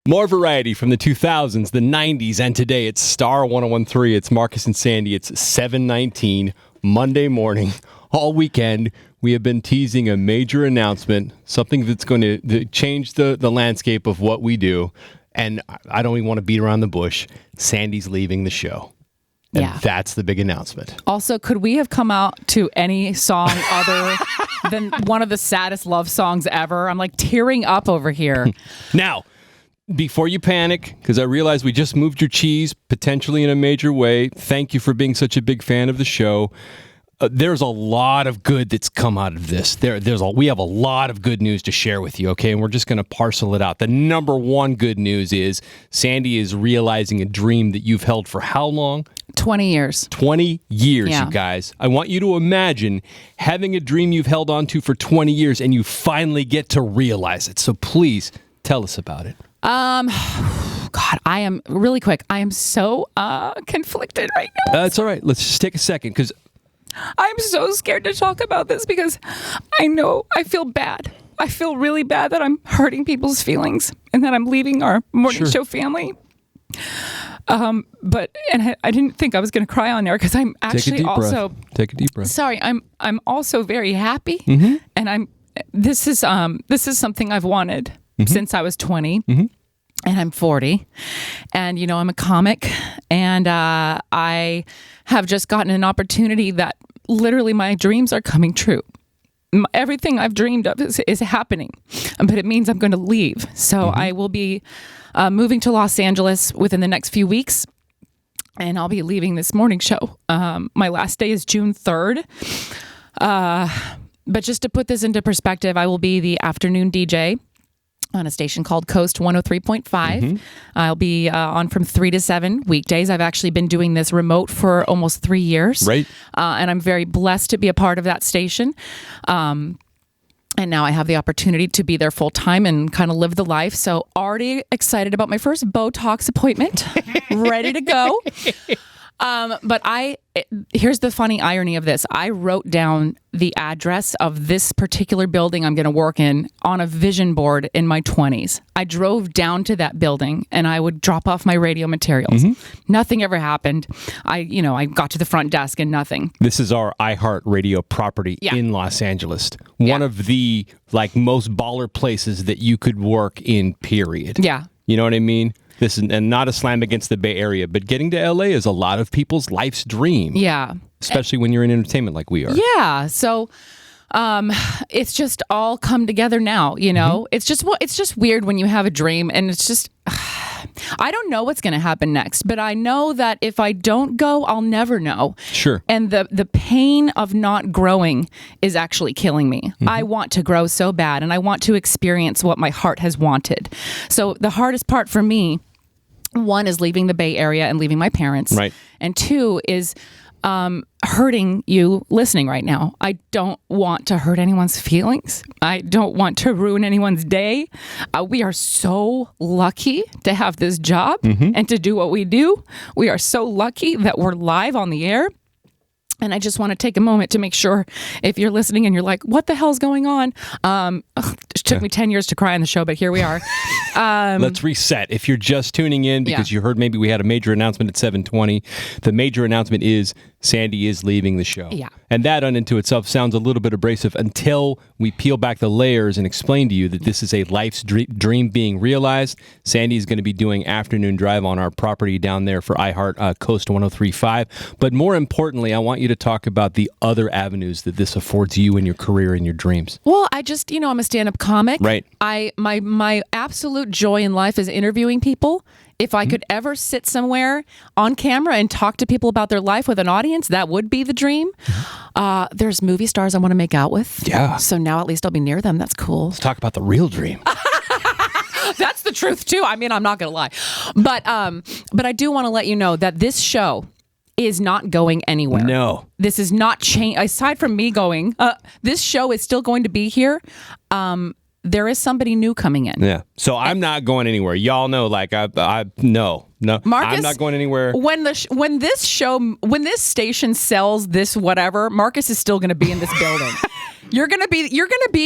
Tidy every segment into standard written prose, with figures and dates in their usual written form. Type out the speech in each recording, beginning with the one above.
More variety from the 2000s, the 90s, and today. It's Star 101.3. It's Marcus and Sandy. It's 7:19 Monday morning. All weekend, we have been teasing a major announcement, something that's going to change the landscape of what we do. And I don't even want to beat around the bush. Sandy's leaving the show. And that's the big announcement. Also, could we have come out to any song other than one of the saddest love songs ever? I'm like tearing up over here. Now, before you panic, because I realize we just moved your cheese, potentially in a major way. Thank you for being such a big fan of the show. There's a lot of good that's come out of this. We have a lot of good news to share with you, okay? And we're just going to parcel it out. The number one good news is Sandy is realizing a dream that you've held for how long? 20 years. 20 years, you guys. I want you to imagine having a dream you've held on to for 20 years and you finally get to realize it. So please tell us about it. God, I am really quick. I am so conflicted right now. That's all right. Let's just take a second because I'm so scared to talk about this because I feel bad. I feel really bad that I'm hurting people's feelings and that I'm leaving our morning show family. But I didn't think I was going to cry on there because I'm actually also take a deep breath. Sorry, I'm also very happy, and this is something I've wanted since I was 20. And I'm 40, and I'm a comic, and I have just gotten an opportunity that literally my dreams are coming true. Everything I've dreamed of is happening, but it means I'm going to leave. So I will be moving to Los Angeles within the next few weeks, and I'll be leaving this morning show. My last day is June 3rd. But just to put this into perspective, I will be the afternoon DJ on a station called Coast 103.5. I'll be on from 3 to 7 weekdays. I've actually been doing this remote for almost 3 years. Right. And I'm very blessed to be a part of that station. And now I have the opportunity to be there full time and kind of live the life. So already excited about my first Botox appointment. Ready to go. But here's the funny irony of this. I wrote down the address of this particular building I'm going to work in on a vision board in my 20s. I drove down to that building and I would drop off my radio materials. Nothing ever happened. I got to the front desk and nothing. This is our iHeartRadio property in Los Angeles. One of the most baller places that you could work in, period. Yeah. You know what I mean? This is, and not a slam against the Bay Area, but getting to LA is a lot of people's life's dream. Yeah. Especially when you're in entertainment like we are. Yeah. So it's just all come together now, It's just weird when you have a dream and it's just I don't know what's going to happen next, but I know that if I don't go, I'll never know. Sure. And the pain of not growing is actually killing me. I want to grow so bad and I want to experience what my heart has wanted. So the hardest part for me, one, is leaving the Bay Area and leaving my parents. Right. And two is hurting you listening right now. I don't want to hurt anyone's feelings. I don't want to ruin anyone's day. We are so lucky to have this job and to do what we do. We are so lucky that we're live on the air. And I just want to take a moment to make sure if you're listening and you're like, what the hell's going on? It took me 10 years to cry on the show, but here we are. Let's reset. If you're just tuning in because you heard maybe we had a major announcement at 7:20, the major announcement is Sandy is leaving the show. Yeah. And that unto itself sounds a little bit abrasive until we peel back the layers and explain to you that this is a life's dream being realized. Sandy is going to be doing afternoon drive on our property down there for iHeart Coast 103.5. But more importantly, I want you to talk about the other avenues that this affords you in your career and your dreams. Well, I just, I'm a stand-up comic. Right. My absolute joy in life is interviewing people. If I could ever sit somewhere on camera and talk to people about their life with an audience, that would be the dream. There's movie stars I want to make out with. Yeah. So now at least I'll be near them. That's cool. Let's talk about the real dream. That's the truth too. I mean, I'm not going to lie. But I do want to let you know that this show is not going anywhere. No. This is not change. Aside from me going, this show is still going to be here. There is somebody new coming in. Yeah. So I'm not going anywhere. Y'all know, no. Marcus, I'm not going anywhere. When this station sells this whatever, Marcus is still going to be in this building. You're going to be,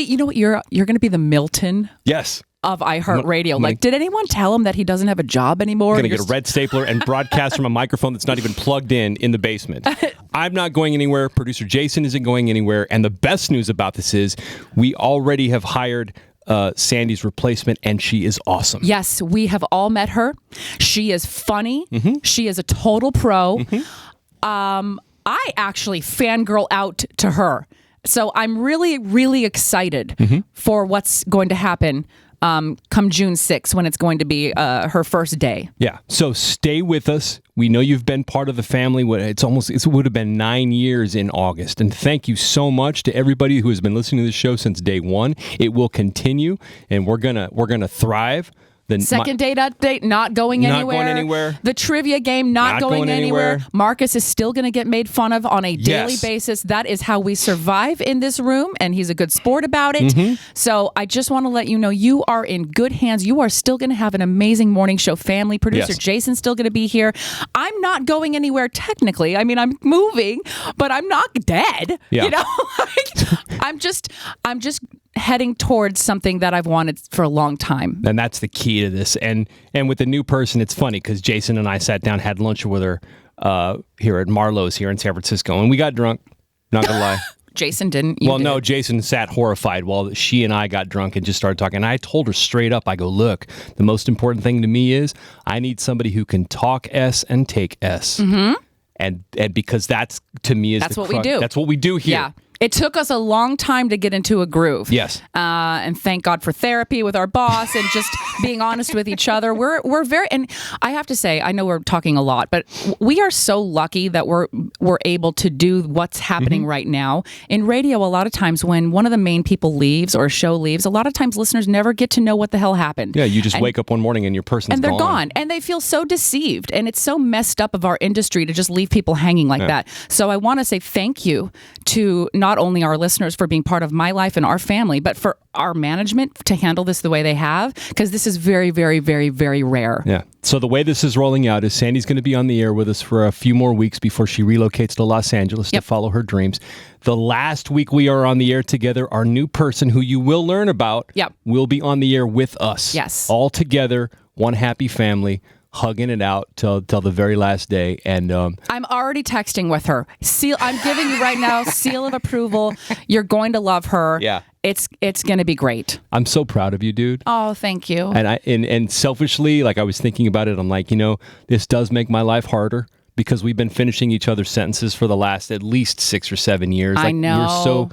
you know what? You're going to be the Milton. Yes. of iHeartRadio. Like, did anyone tell him that he doesn't have a job anymore? I'm going to get a red stapler and broadcast from a microphone that's not even plugged in the basement. I'm not going anywhere. Producer Jason isn't going anywhere. And the best news about this is we already have hired Sandy's replacement, and she is awesome. Yes, we have all met her. She is funny. She is a total pro. I actually fangirl out to her. So I'm really, really excited for what's going to happen come June 6th when it's going to be her first day. Yeah. So stay with us. We know you've been part of the family. It would have been 9 years in August. And thank you so much to everybody who has been listening to the show since day one. It will continue, and we're gonna thrive. Second date update, not going anywhere. Not going anywhere. The trivia game, not going anywhere. Marcus is still going to get made fun of on a daily basis. That is how we survive in this room, and he's a good sport about it. So I just want to let you know you are in good hands. You are still going to have an amazing morning show family. Producer Jason's still going to be here. I'm not going anywhere technically. I mean, I'm moving, but I'm not dead. Yeah. You know, I'm just heading towards something that I've wanted for a long time. And that's the key to this. And with the new person, it's funny because Jason and I sat down, had lunch with her here at Marlowe's here in San Francisco, and we got drunk. Not gonna lie. Jason didn't. No, Jason sat horrified while she and I got drunk and just started talking. And I told her straight up, I go, look, the most important thing to me is I need somebody who can talk S and take S. And because that's, to me, that's what we do. That's what we do here. Yeah. It took us a long time to get into a groove. Yes. And thank God for therapy with our boss and just being honest with each other. We're very, and I have to say, I know we're talking a lot, but we are so lucky that we're able to do what's happening right now. In radio, a lot of times when one of the main people leaves or a show leaves, a lot of times listeners never get to know what the hell happened. Yeah, you just wake up one morning and your person's gone. And they're gone. And they feel so deceived. And it's so messed up of our industry to just leave people hanging like that. So I want to say thank you to not only our listeners for being part of my life and our family, but for our management to handle this the way they have, because this is very, very, very, very rare. Yeah. So the way this is rolling out is Sandy's going to be on the air with us for a few more weeks before she relocates to Los Angeles to follow her dreams. The last week we are on the air together, our new person who you will learn about will be on the air with us. Yes. All together, one happy family, hugging it out till the very last day. And I'm already texting with her. I'm giving you right now seal of approval. You're going to love her. Yeah. It's going to be great. I'm so proud of you, dude. Oh, thank you. And selfishly, like I was thinking about it, I'm like, this does make my life harder because we've been finishing each other's sentences for the last at least 6 or 7 years. I know.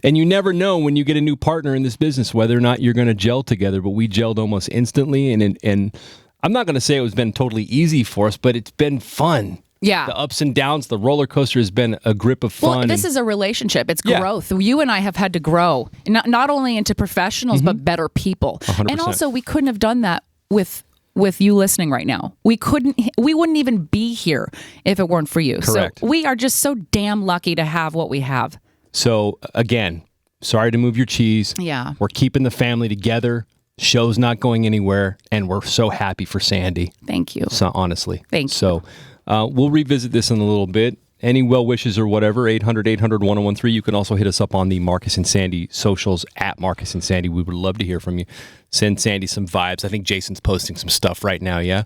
And you never know when you get a new partner in this business whether or not you're going to gel together. But we gelled almost instantly, and I'm not going to say been totally easy for us, but it's been fun. Yeah. The ups and downs, the roller coaster has been a grip of fun. Well, this is a relationship. It's growth. You and I have had to grow, not only into professionals, but better people. 100%. And also, we couldn't have done that with you listening right now. We wouldn't even be here if it weren't for you. Correct. So we are just so damn lucky to have what we have. So again, sorry to move your cheese. Yeah. We're keeping the family together. Show's not going anywhere, and we're so happy for Sandy. Thank you. So honestly. Thank you. So we'll revisit this in a little bit. Any well wishes or whatever, 800-800-1013. You can also hit us up on the Marcus and Sandy socials at Marcus and Sandy. We would love to hear from you. Send Sandy some vibes. I think Jason's posting some stuff right now, yeah?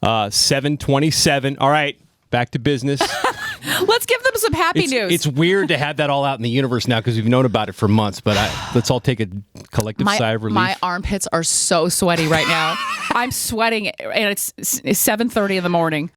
7:27. All right, back to business. Let's give them some happy news. It's weird to have that all out in the universe now because we've known about it for months, but let's all take a collective sigh of relief. My armpits are so sweaty right now. I'm sweating, and it's 7:30 in the morning.